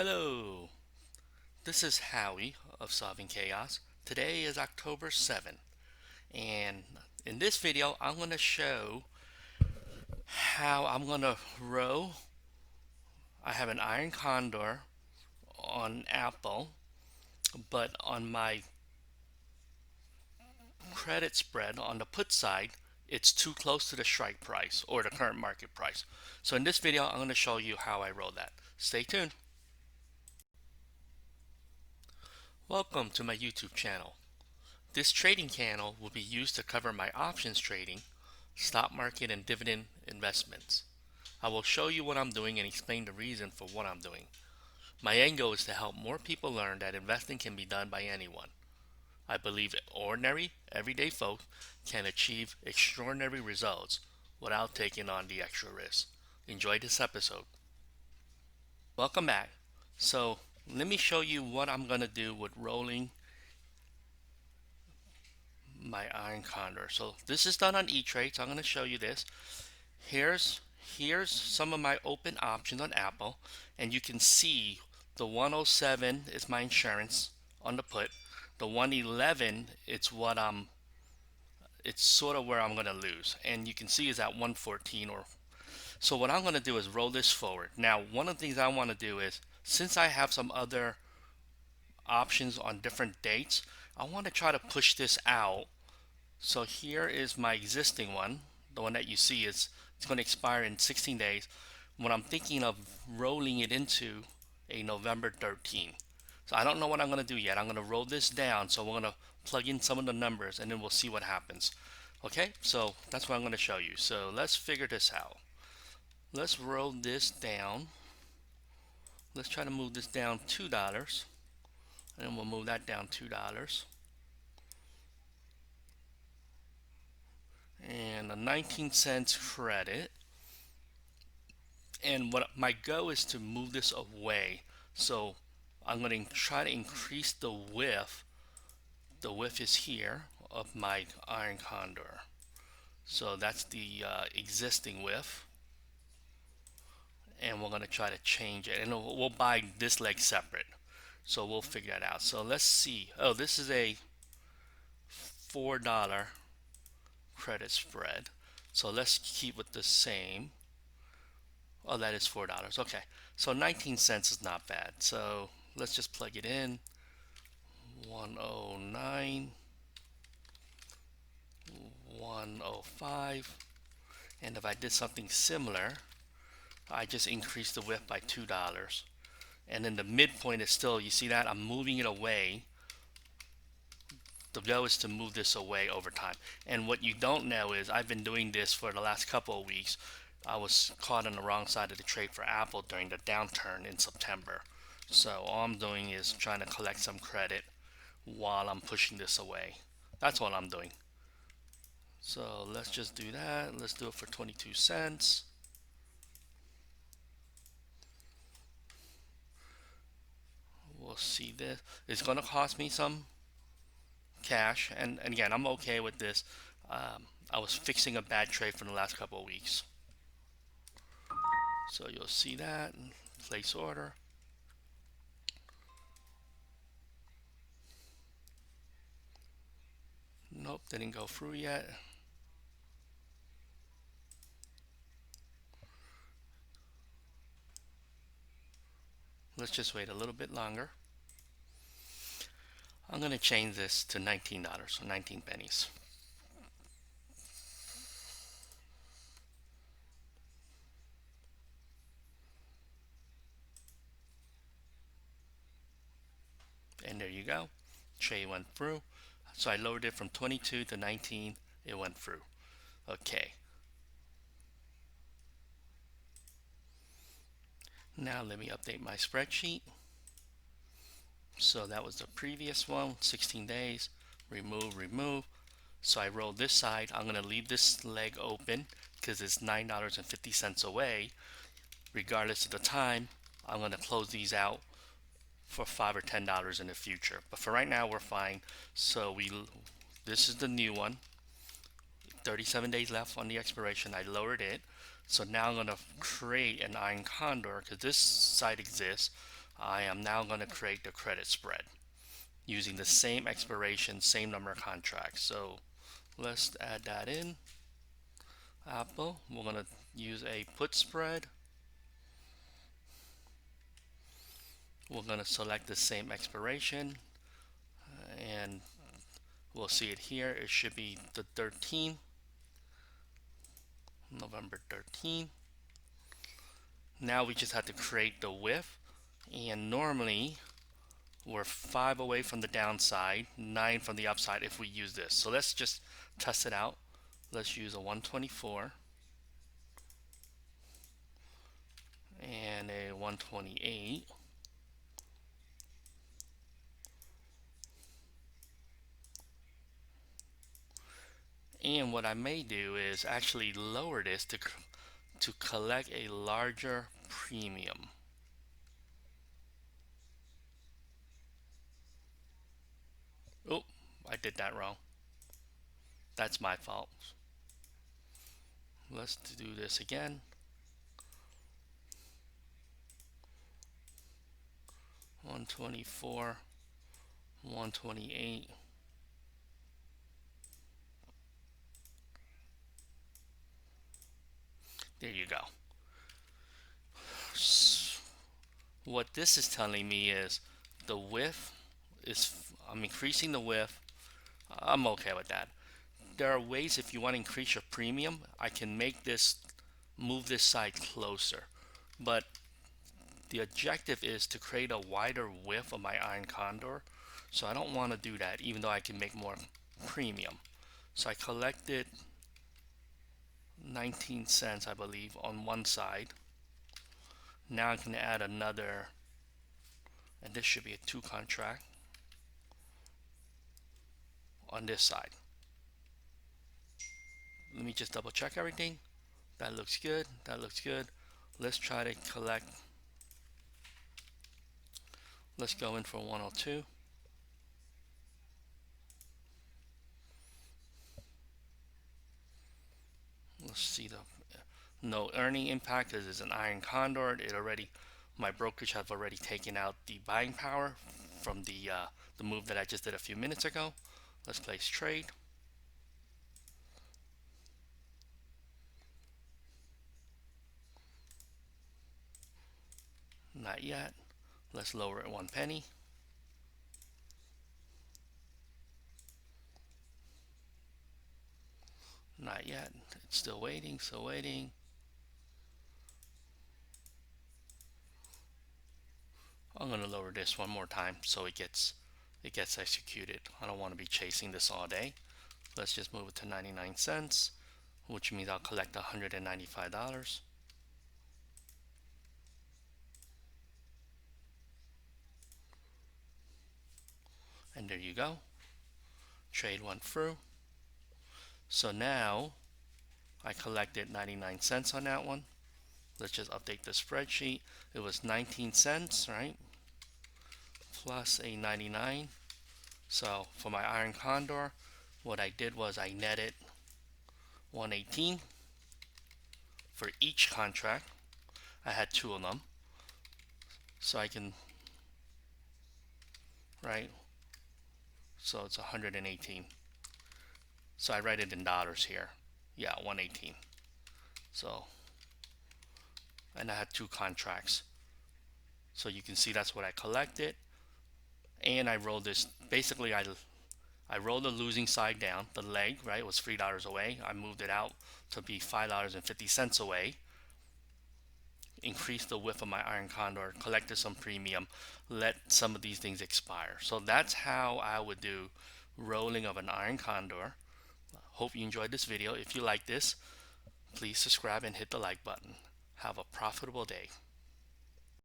Hello, this is Howie of Solving Chaos. Today is October 7th, and in this video, I'm going to show how I'm going to row. I have an Iron Condor on Apple, but on my credit spread on the put side, it's too close to the strike price or the current market price. So in this video, I'm going to show you how I roll that. Stay tuned. Welcome to my YouTube channel. This trading channel will be used to cover my options trading, stock market, and dividend investments. I will show you what I'm doing and explain the reason for what I'm doing. My end goal is to help more people learn that investing can be done by anyone. I believe ordinary, everyday folks can achieve extraordinary results without taking on the extra risk. Enjoy this episode. Welcome back. So let me show you what I'm going to do with rolling my Iron Condor. So this is done on ETrade, so I'm going to show you this. Here's some of my open options on Apple, and you can see the 107 is my insurance on the put. The 111, it's sort of where I'm going to lose, and you can see is at 114 or so. What I'm going to do is roll this forward. Now, one of the things I want to do is, since I have some other options on different dates, I want to try to push this out. So here is my existing one. The one that you see is it's going to expire in 16 days. When I'm thinking of rolling it into a November 13. So I don't know what I'm going to do yet. I'm going to roll this down. So we're going to plug in some of the numbers and then we'll see what happens. Okay, so that's what I'm going to show you. So let's figure this out. Let's roll this down. Let's try to move this down $2. And then we'll move that down $2. And a 19 cents credit. And what my goal is to move this away. So I'm going to try to increase the width. The width is here of my Iron Condor. So that's the existing width. And we're going to try to change it. And we'll buy this leg separate. So we'll figure that out. So let's see. Oh, this is a $4 credit spread. So let's keep it the same. Oh, that is $4. Okay, so 19 cents is not bad. So let's just plug it in. 109, 105. And if I did something similar, I just increased the width by $2. And then the midpoint is still, you see that? I'm moving it away. The goal is to move this away over time. And what you don't know is I've been doing this for the last couple of weeks. I was caught on the wrong side of the trade for Apple during the downturn in September. So all I'm doing is trying to collect some credit while I'm pushing this away. That's what I'm doing. So let's just do that. Let's do it for 22 cents. We'll see this. It's going to cost me some cash. And again, I'm okay with this. I was fixing a bad trade for the last couple of weeks. So you'll see that. Place order. Nope, didn't go through yet. Let's just wait a little bit longer. I'm going to change this to $19, so 19 pennies. And there you go. Trade went through. So I lowered it from 22 to 19. It went through. Okay. Now let me update my spreadsheet. So that was the previous one, 16 days. Remove, remove. So I rolled this side. I'm going to leave this leg open because it's $9.50 away. Regardless of the time, I'm going to close these out for $5 or $10 in the future. But for right now, we're fine. So this is the new one. 37 days left on the expiration. I lowered it. So now I'm going to create an Iron Condor because this side exists. I am now going to create the credit spread using the same expiration, same number of contracts. So let's add that in. Apple, we're going to use a put spread. We're going to select the same expiration, and we'll see it here. It should be the 13th, November 13th. Now we just have to create the width, and normally we're 5 away from the downside, 9 from the upside if we use this. So let's just test it out. Let's use a 124 and a 128. And what I may do is actually lower this to collect a larger premium. Oh, I did that wrong. That's my fault. Let's do this again. 124, 128. There you go. What this is telling me is the width is, I'm increasing the width. I'm okay with that. There are ways, if you want to increase your premium, I can make this, move this side closer. But the objective is to create a wider width of my Iron Condor. So I don't want to do that, even though I can make more premium. So I collected 19 cents, I believe, on one side. Now I can add another, and this should be a 2 contract on this side. Let me just double check everything. That looks good. That looks good. Let's try to collect. Let's go in for 102. Let's see the no earning impact because it's an Iron Condor. It already, my brokerage have already taken out the buying power from the move that I just did a few minutes ago. Let's place trade. Not yet. Let's lower it 1 penny. Not yet. It's still waiting, still waiting. I'm going to lower this one more time so it gets executed. I don't want to be chasing this all day. Let's just move it to 99 cents, which means I'll collect $195. And there you go. Trade went through. So now I collected 99 cents on that one. Let's just update the spreadsheet. It was 19 cents, right? Plus a 99. So for my Iron Condor, what I did was I netted 118 for each contract. I had 2 of them. So I can, right? So it's 118. So I write it in dollars here. Yeah, 118. So, and I had 2 contracts. So you can see that's what I collected. And I rolled this, basically I rolled the losing side down, the leg, right, was $3 away. I moved it out to be $5.50 away. Increased the width of my Iron Condor, collected some premium, let some of these things expire. So that's how I would do rolling of an Iron Condor. Hope you enjoyed this video. If you like this, please subscribe and hit the like button. Have a profitable day.